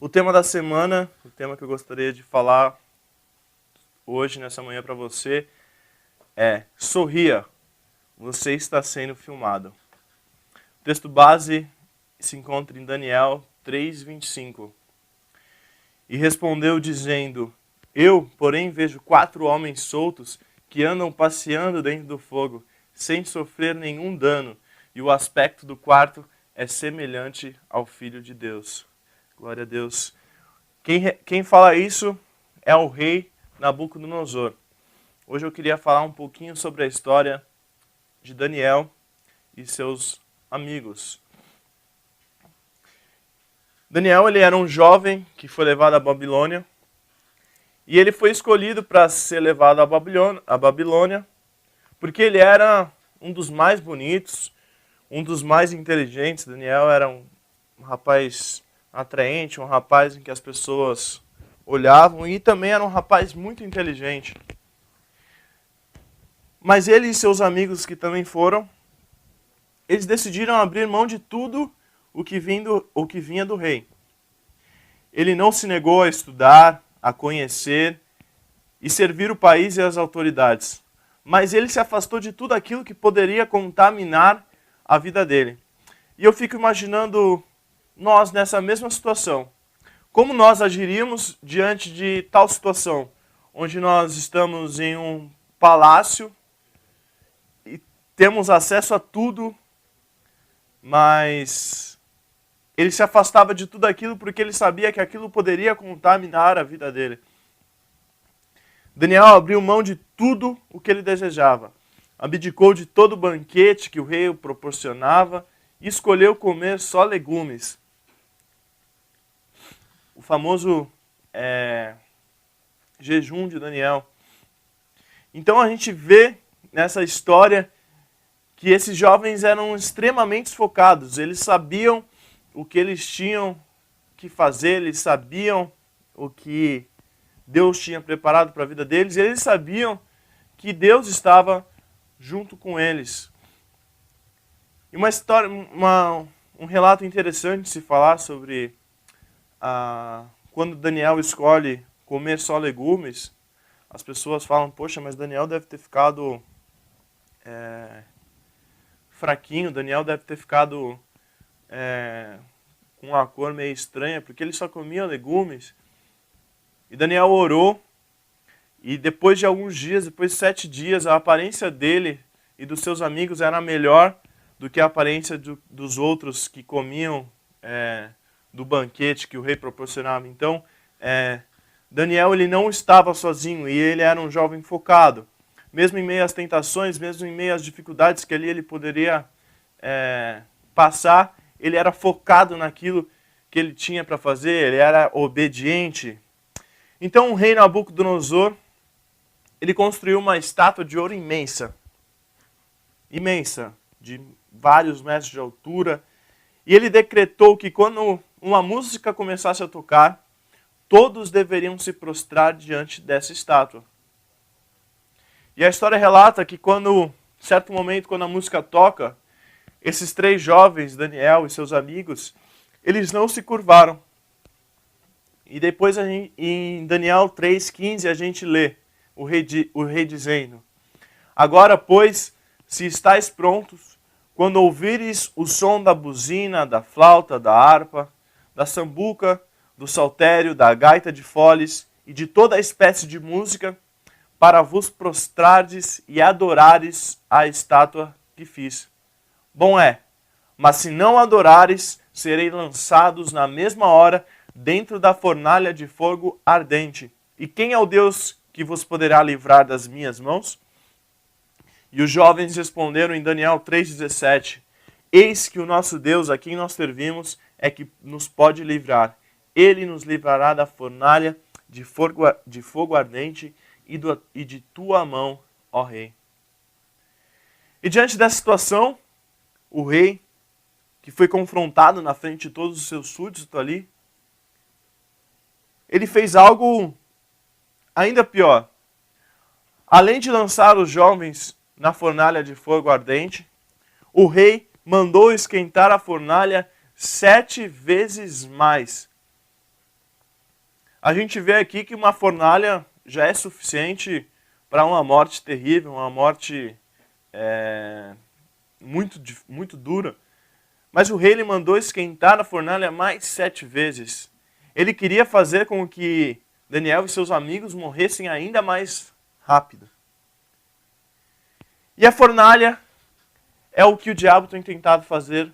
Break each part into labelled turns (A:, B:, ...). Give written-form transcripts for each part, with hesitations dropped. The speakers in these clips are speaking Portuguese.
A: O tema da semana, o tema que eu gostaria de falar hoje, nessa manhã para você, é sorria, você está sendo filmado. O texto base se encontra em Daniel 3:25. E respondeu dizendo, eu, porém, vejo 4 homens soltos que andam passeando dentro do fogo, sem sofrer nenhum dano, e o aspecto do quarto é semelhante ao Filho de Deus. Glória a Deus. Quem fala isso é o rei Nabucodonosor. Hoje eu queria falar um pouquinho sobre a história de Daniel e seus amigos. Daniel ele era um jovem que foi levado à Babilônia e ele foi escolhido para ser levado à Babilônia porque ele era um dos mais bonitos, um dos mais inteligentes. Daniel era um rapaz atraente, um rapaz em que as pessoas olhavam e também era um rapaz muito inteligente. Mas ele e seus amigos que também foram, eles decidiram abrir mão de tudo o que vinha do rei. Ele não se negou a estudar, a conhecer e servir o país e as autoridades. Mas ele se afastou de tudo aquilo que poderia contaminar a vida dele. E eu fico imaginando nós nessa mesma situação. Como nós agiríamos diante de tal situação, onde nós estamos em um palácio e temos acesso a tudo, mas ele se afastava de tudo aquilo porque ele sabia que aquilo poderia contaminar a vida dele. Daniel abriu mão de tudo o que ele desejava, abdicou de todo o banquete que o rei o proporcionava e escolheu comer só legumes. O famoso jejum de Daniel. Então a gente vê nessa história que esses jovens eram extremamente focados. Eles sabiam o que eles tinham que fazer, eles sabiam o que Deus tinha preparado para a vida deles, e eles sabiam que Deus estava junto com eles. E uma história, um relato interessante de se falar sobre quando Daniel escolhe comer só legumes. As pessoas falam, poxa, mas Daniel deve ter ficado fraquinho, Daniel deve ter ficado com uma cor meio estranha, porque ele só comia legumes. E Daniel orou, e depois de alguns dias, depois de 7 dias, a aparência dele e dos seus amigos era melhor do que a aparência dos outros que comiam do banquete que o rei proporcionava. Então, Daniel ele não estava sozinho, e ele era um jovem focado. Mesmo em meio às tentações, mesmo em meio às dificuldades que ali ele poderia passar, ele era focado naquilo que ele tinha para fazer, ele era obediente. Então o rei Nabucodonosor, ele construiu uma estátua de ouro imensa, de vários metros de altura, e ele decretou que quando uma música começasse a tocar, todos deveriam se prostrar diante dessa estátua. E a história relata que certo momento, quando a música toca, esses 3 jovens, Daniel e seus amigos, eles não se curvaram. E depois em Daniel 3:15 a gente lê o rei dizendo, agora, pois, se estáis prontos, quando ouvires o som da buzina, da flauta, da harpa, da sambuca, do saltério, da gaita de foles e de toda a espécie de música, para vos prostrardes e adorares a estátua que fiz. Bom é, mas se não adorares, serei lançados na mesma hora dentro da fornalha de fogo ardente. E quem é o Deus que vos poderá livrar das minhas mãos? E os jovens responderam em Daniel 3:17, eis que o nosso Deus, a quem nós servimos, é que nos pode livrar. Ele nos livrará da fornalha de fogo ardente e de tua mão, ó rei. E diante dessa situação, o rei, que foi confrontado na frente de todos os seus súditos ali, ele fez algo ainda pior. Além de lançar os jovens na fornalha de fogo ardente, o rei mandou esquentar a fornalha 7 vezes mais. A gente vê aqui que uma fornalha já é suficiente para uma morte terrível, uma morte muito dura. Mas o rei ele mandou esquentar a fornalha mais 7 vezes. Ele queria fazer com que Daniel e seus amigos morressem ainda mais rápido. E a fornalha é o que o diabo tem tentado fazer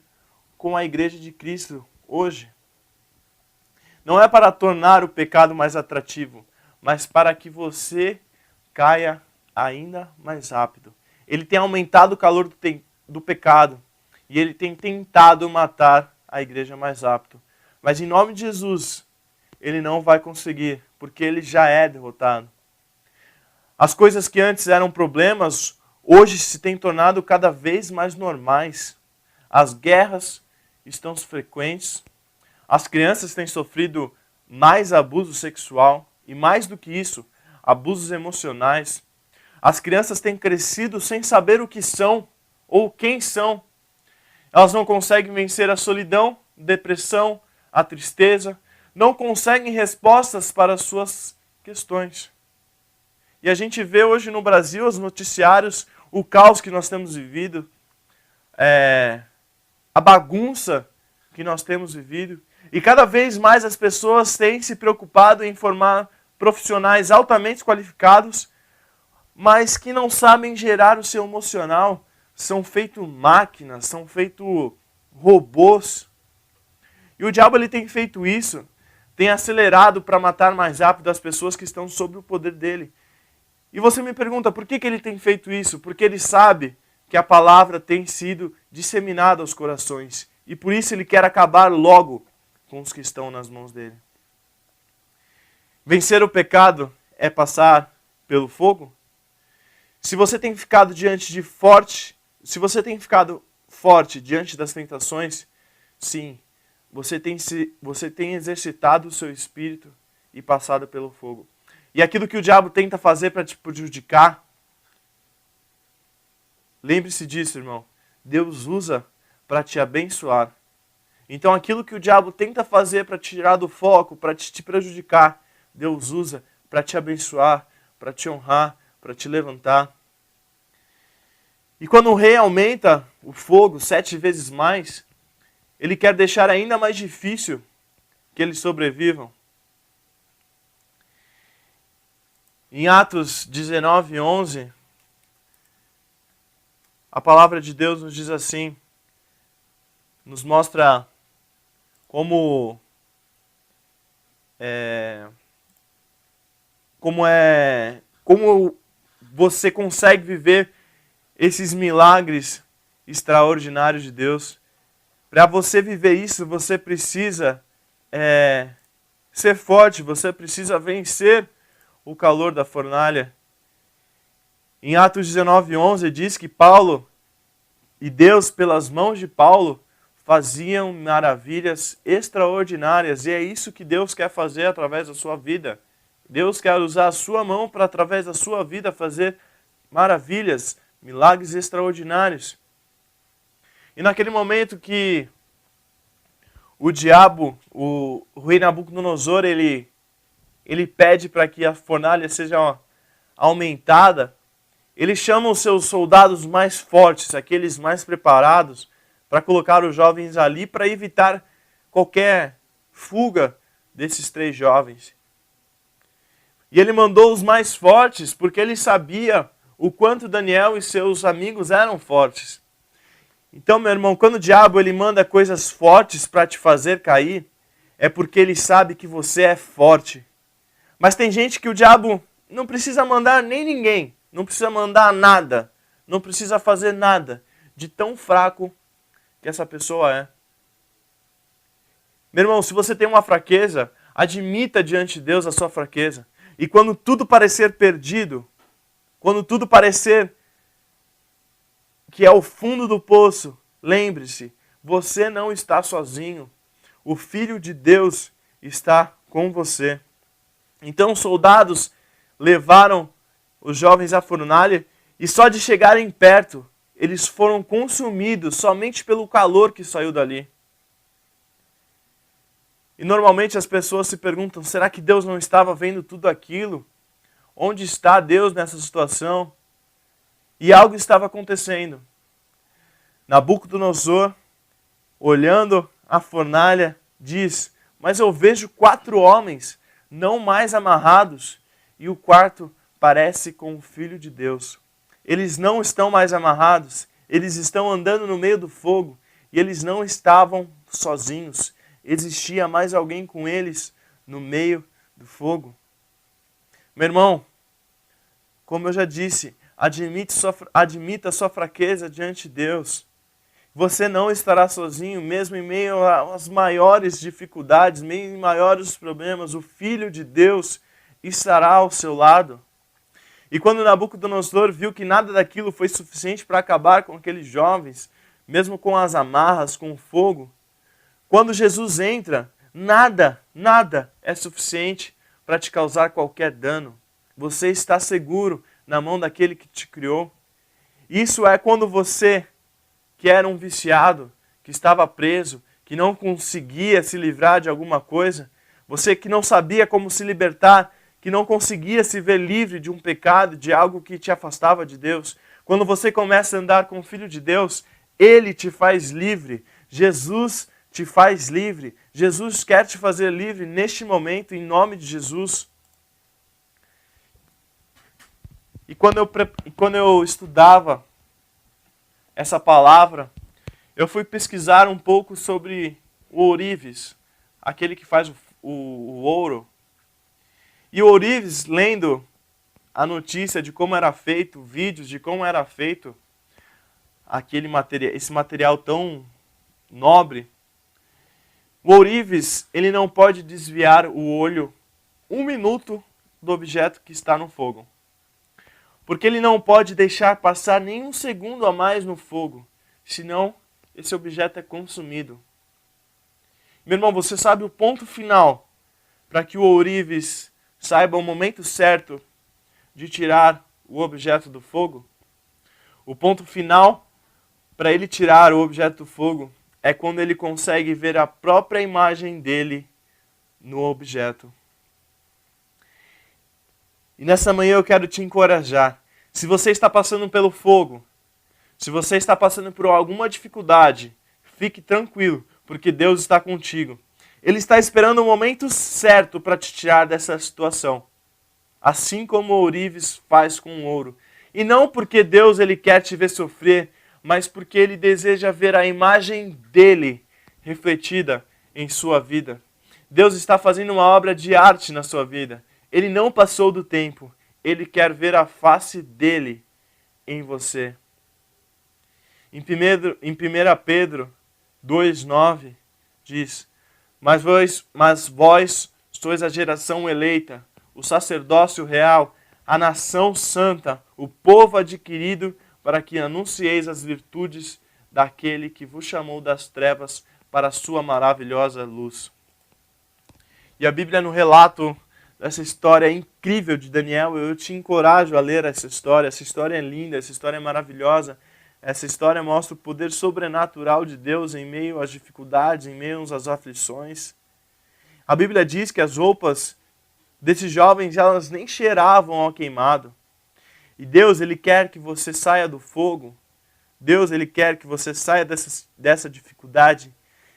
A: com a igreja de Cristo hoje. Não é para tornar o pecado mais atrativo, mas para que você caia ainda mais rápido. Ele tem aumentado o calor do pecado e ele tem tentado matar a igreja mais rápido. Mas em nome de Jesus, ele não vai conseguir, porque ele já é derrotado. As coisas que antes eram problemas, hoje se têm tornado cada vez mais normais. As guerras estão frequentes, as crianças têm sofrido mais abuso sexual e, mais do que isso, abusos emocionais. As crianças têm crescido sem saber o que são ou quem são. Elas não conseguem vencer a solidão, depressão, a tristeza, não conseguem respostas para as suas questões. E a gente vê hoje no Brasil, os noticiários, o caos que nós temos vivido, a bagunça que nós temos vivido. E cada vez mais as pessoas têm se preocupado em formar profissionais altamente qualificados, mas que não sabem gerar o seu emocional. São feitos máquinas, são feitos robôs. E o diabo ele tem feito isso, tem acelerado para matar mais rápido as pessoas que estão sob o poder dele. E você me pergunta, por que ele tem feito isso? Porque ele sabe que a palavra tem sido disseminada aos corações. E por isso ele quer acabar logo com os que estão nas mãos dele. Vencer o pecado é passar pelo fogo? Se você tem ficado se você tem ficado forte diante das tentações, sim, você tem exercitado o seu espírito e passado pelo fogo. E aquilo que o diabo tenta fazer para te prejudicar, lembre-se disso, irmão. Deus usa para te abençoar. Então aquilo que o diabo tenta fazer para te tirar do foco, para te prejudicar, Deus usa para te abençoar, para te honrar, para te levantar. E quando o rei aumenta o fogo 7 vezes mais, ele quer deixar ainda mais difícil que eles sobrevivam. Em Atos 19:11, a palavra de Deus nos diz assim, nos mostra como você consegue viver esses milagres extraordinários de Deus. Para você viver isso, você precisa ser forte, você precisa vencer o calor da fornalha. Em Atos 19:11 diz que Paulo e Deus, pelas mãos de Paulo, faziam maravilhas extraordinárias. E é isso que Deus quer fazer através da sua vida. Deus quer usar a sua mão para, através da sua vida, fazer maravilhas, milagres extraordinários. E naquele momento que o diabo, o rei Nabucodonosor, ele pede para que a fornalha seja aumentada, ele chama os seus soldados mais fortes, aqueles mais preparados, para colocar os jovens ali para evitar qualquer fuga desses 3 jovens. E ele mandou os mais fortes porque ele sabia o quanto Daniel e seus amigos eram fortes. Então, meu irmão, quando o diabo ele manda coisas fortes para te fazer cair, é porque ele sabe que você é forte. Mas tem gente que o diabo não precisa mandar nem ninguém, não precisa mandar nada, não precisa fazer nada, de tão fraco que essa pessoa é. Meu irmão, se você tem uma fraqueza, admita diante de Deus a sua fraqueza. E quando tudo parecer perdido, quando tudo parecer que é o fundo do poço, lembre-se, você não está sozinho. O Filho de Deus está com você. Então os soldados levaram os jovens à fornalha e só de chegarem perto, eles foram consumidos somente pelo calor que saiu dali. E normalmente as pessoas se perguntam, será que Deus não estava vendo tudo aquilo? Onde está Deus nessa situação? E algo estava acontecendo. Nabucodonosor, olhando a fornalha, diz, mas eu vejo 4 homens, não mais amarrados, e o quarto parece com o Filho de Deus. Eles não estão mais amarrados, eles estão andando no meio do fogo, e eles não estavam sozinhos. Existia mais alguém com eles no meio do fogo. Meu irmão, como eu já disse, admita sua fraqueza diante de Deus. Você não estará sozinho, mesmo em meio às maiores dificuldades, meio em maiores problemas. O Filho de Deus estará ao seu lado. E quando Nabucodonosor viu que nada daquilo foi suficiente para acabar com aqueles jovens, mesmo com as amarras, com o fogo, quando Jesus entra, nada é suficiente para te causar qualquer dano. Você está seguro na mão daquele que te criou. Isso é quando você, que era um viciado, que estava preso, que não conseguia se livrar de alguma coisa, você que não sabia como se libertar, que não conseguia se ver livre de um pecado, de algo que te afastava de Deus, quando você começa a andar com o Filho de Deus, Ele te faz livre. Jesus te faz livre. Jesus quer te fazer livre neste momento, em nome de Jesus. E quando eu estudava essa palavra, eu fui pesquisar um pouco sobre o ourives, aquele que faz o ouro. E o ourives, lendo a notícia de como era feito, vídeos de como era feito esse material tão nobre, o ourives, ele não pode desviar o olho 1 minuto do objeto que está no fogo. Porque ele não pode deixar passar nem 1 segundo a mais no fogo, senão esse objeto é consumido. Meu irmão, você sabe o ponto final para que o ourives saiba o momento certo de tirar o objeto do fogo? O ponto final para ele tirar o objeto do fogo é quando ele consegue ver a própria imagem dele no objeto. E nessa manhã eu quero te encorajar. Se você está passando pelo fogo, se você está passando por alguma dificuldade, fique tranquilo, porque Deus está contigo. Ele está esperando o momento certo para te tirar dessa situação. Assim como o ourives faz com o ouro. E não porque Deus ele quer te ver sofrer, mas porque Ele deseja ver a imagem dEle refletida em sua vida. Deus está fazendo uma obra de arte na sua vida. Ele não passou do tempo. Ele quer ver a face dEle em você. Em 1 Pedro 2,9 diz: Mas vós sois a geração eleita, o sacerdócio real, a nação santa, o povo adquirido, para que anuncieis as virtudes daquele que vos chamou das trevas para a sua maravilhosa luz. E a Bíblia, no relato dessa história incrível de Daniel, eu te encorajo a ler essa história. Essa história é linda, essa história é maravilhosa. Essa história mostra o poder sobrenatural de Deus em meio às dificuldades, em meio às aflições. A Bíblia diz que as roupas desses jovens, elas nem cheiravam ao queimado. E Deus, Ele quer que você saia do fogo. Deus, Ele quer que você saia dessa dificuldade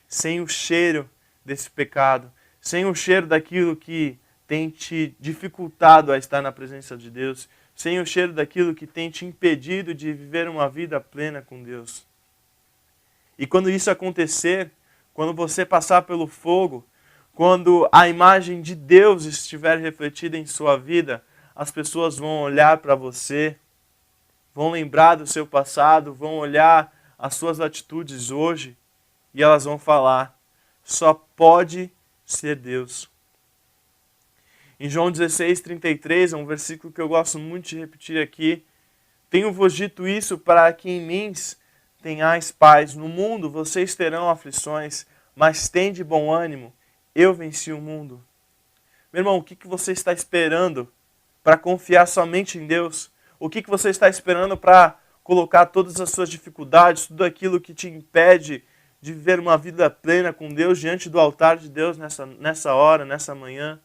A: sem o cheiro desse pecado, sem o cheiro daquilo que tem te dificultado a estar na presença de Deus, sem o cheiro daquilo que tem te impedido de viver uma vida plena com Deus. E quando isso acontecer, quando você passar pelo fogo, quando a imagem de Deus estiver refletida em sua vida, as pessoas vão olhar para você, vão lembrar do seu passado, vão olhar as suas atitudes hoje e elas vão falar: só pode ser Deus. Em João 16:33, é um versículo que eu gosto muito de repetir aqui: Tenho-vos dito isso para que em mim tenhais paz. No mundo vocês terão aflições, mas tende bom ânimo, eu venci o mundo. Meu irmão, o que você está esperando para confiar somente em Deus? O que você está esperando para colocar todas as suas dificuldades, tudo aquilo que te impede de viver uma vida plena com Deus diante do altar de Deus nessa hora, nessa manhã?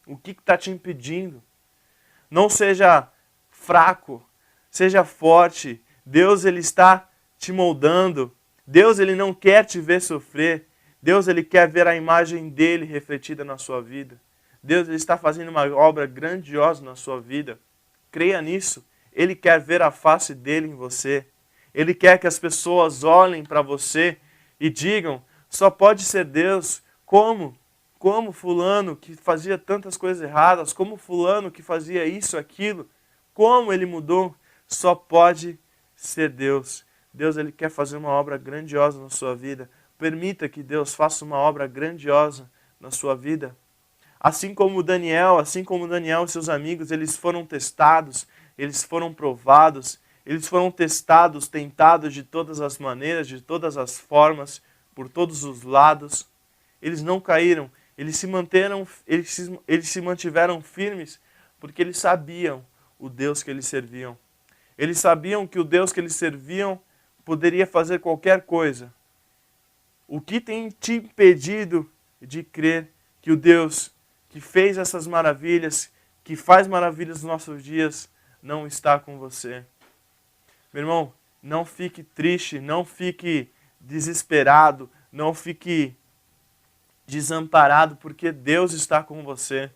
A: O que está te impedindo? Não seja fraco, seja forte. Deus, Ele está te moldando. Deus, Ele não quer te ver sofrer. Deus, Ele quer ver a imagem dEle refletida na sua vida. Deus, Ele está fazendo uma obra grandiosa na sua vida. Creia nisso. Ele quer ver a face dEle em você. Ele quer que as pessoas olhem para você e digam, só pode ser Deus. Como? Como fulano que fazia tantas coisas erradas, como fulano que fazia isso, aquilo, como ele mudou, só pode ser Deus. Deus, Ele quer fazer uma obra grandiosa na sua vida. Permita que Deus faça uma obra grandiosa na sua vida. Assim como Daniel e seus amigos, eles foram testados, eles foram provados, eles foram testados, tentados de todas as maneiras, de todas as formas, por todos os lados. Eles não caíram, eles se mantiveram firmes, porque eles sabiam o Deus que eles serviam. Eles sabiam que o Deus que eles serviam poderia fazer qualquer coisa. O que tem te impedido de crer que o Deus que fez essas maravilhas, que faz maravilhas nos nossos dias, não está com você? Meu irmão, não fique triste, não fique desesperado, não fique desamparado, porque Deus está com você.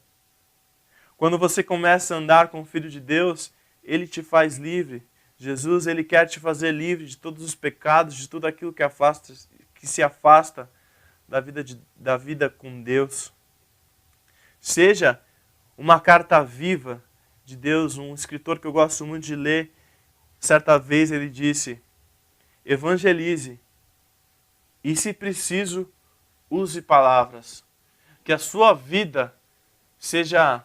A: Quando você começa a andar com o Filho de Deus, Ele te faz livre. Jesus, Ele quer te fazer livre de todos os pecados, de tudo aquilo que se afasta da vida com Deus. Seja uma carta viva de Deus. Um escritor que eu gosto muito de ler, certa vez ele disse, evangelize e, se preciso, use palavras. Que a sua vida seja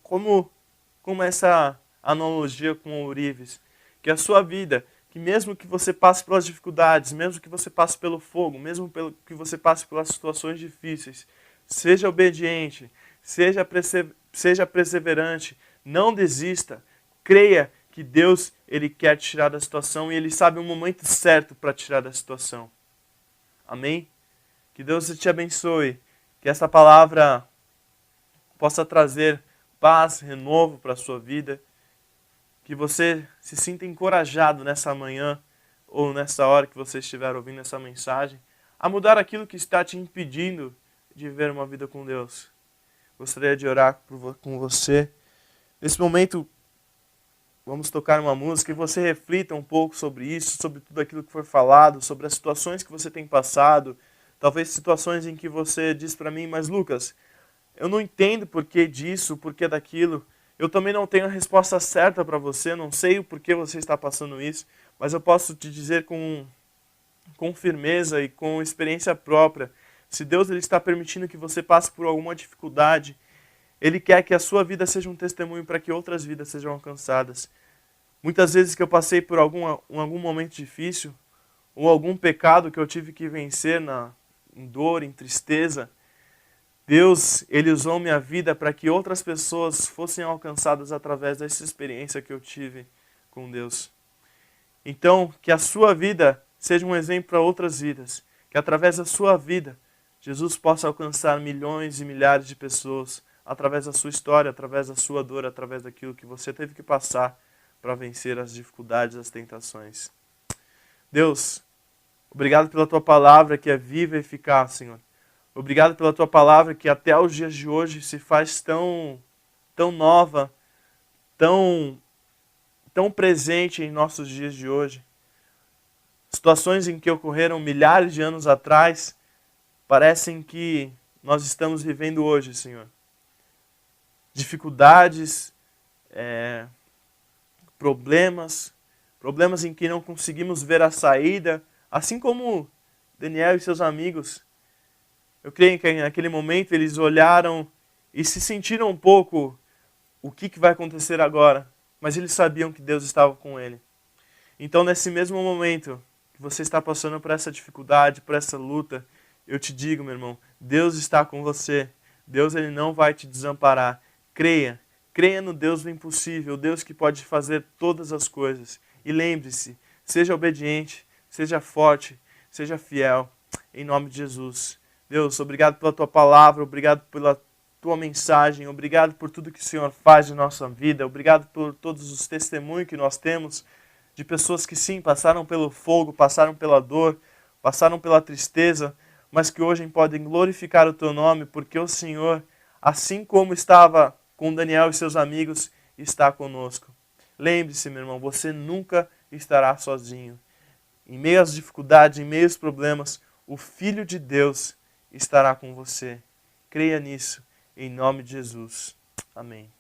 A: como essa analogia com o ourives. Que a sua vida, que mesmo que você passe pelas dificuldades, mesmo que você passe pelo fogo, mesmo que você passe pelas situações difíceis, seja obediente, seja perseverante, não desista, creia que Deus, Ele quer te tirar da situação e Ele sabe o momento certo para tirar da situação. Amém? Que Deus te abençoe, que essa palavra possa trazer paz, renovo para a sua vida, que você se sinta encorajado nessa manhã ou nessa hora que você estiver ouvindo essa mensagem, a mudar aquilo que está te impedindo de viver uma vida com Deus. Gostaria de orar com você. Nesse momento, vamos tocar uma música e você reflita um pouco sobre isso, sobre tudo aquilo que foi falado, sobre as situações que você tem passado, talvez situações em que você diz para mim, mas Lucas, eu não entendo o porquê disso, o porquê daquilo. Eu também não tenho a resposta certa para você, não sei o porquê você está passando isso, mas eu posso te dizer com firmeza e com experiência própria, se Deus, Ele está permitindo que você passe por alguma dificuldade, Ele quer que a sua vida seja um testemunho para que outras vidas sejam alcançadas. Muitas vezes que eu passei por algum momento difícil, ou algum pecado que eu tive que vencer em dor, em tristeza, Deus, Ele usou minha vida para que outras pessoas fossem alcançadas através dessa experiência que eu tive com Deus. Então, que a sua vida seja um exemplo para outras vidas. Que através da sua vida, Jesus possa alcançar milhões e milhares de pessoas através da sua história, através da sua dor, através daquilo que você teve que passar para vencer as dificuldades, as tentações. Deus, obrigado pela Tua palavra que é viva e eficaz, Senhor. Obrigado pela Tua palavra que até os dias de hoje se faz tão nova, tão presente em nossos dias de hoje. Situações em que ocorreram milhares de anos atrás, parecem que nós estamos vivendo hoje, Senhor. Dificuldades, problemas em que não conseguimos ver a saída, assim como Daniel e seus amigos. Eu creio que naquele momento eles olharam e se sentiram um pouco o que vai acontecer agora, mas eles sabiam que Deus estava com ele. Então, nesse mesmo momento que você está passando por essa dificuldade, por essa luta, eu te digo, meu irmão, Deus está com você. Deus, Ele não vai te desamparar. Creia no Deus do impossível, o Deus que pode fazer todas as coisas. E lembre-se, seja obediente, seja forte, seja fiel, em nome de Jesus. Deus, obrigado pela tua palavra, obrigado pela tua mensagem, obrigado por tudo que o Senhor faz em nossa vida, obrigado por todos os testemunhos que nós temos de pessoas que sim, passaram pelo fogo, passaram pela dor, passaram pela tristeza, mas que hoje podem glorificar o teu nome, porque o Senhor, assim como estava com Daniel e seus amigos, está conosco. Lembre-se, meu irmão, você nunca estará sozinho. Em meio às dificuldades, em meio aos problemas, o Filho de Deus estará com você. Creia nisso, em nome de Jesus. Amém.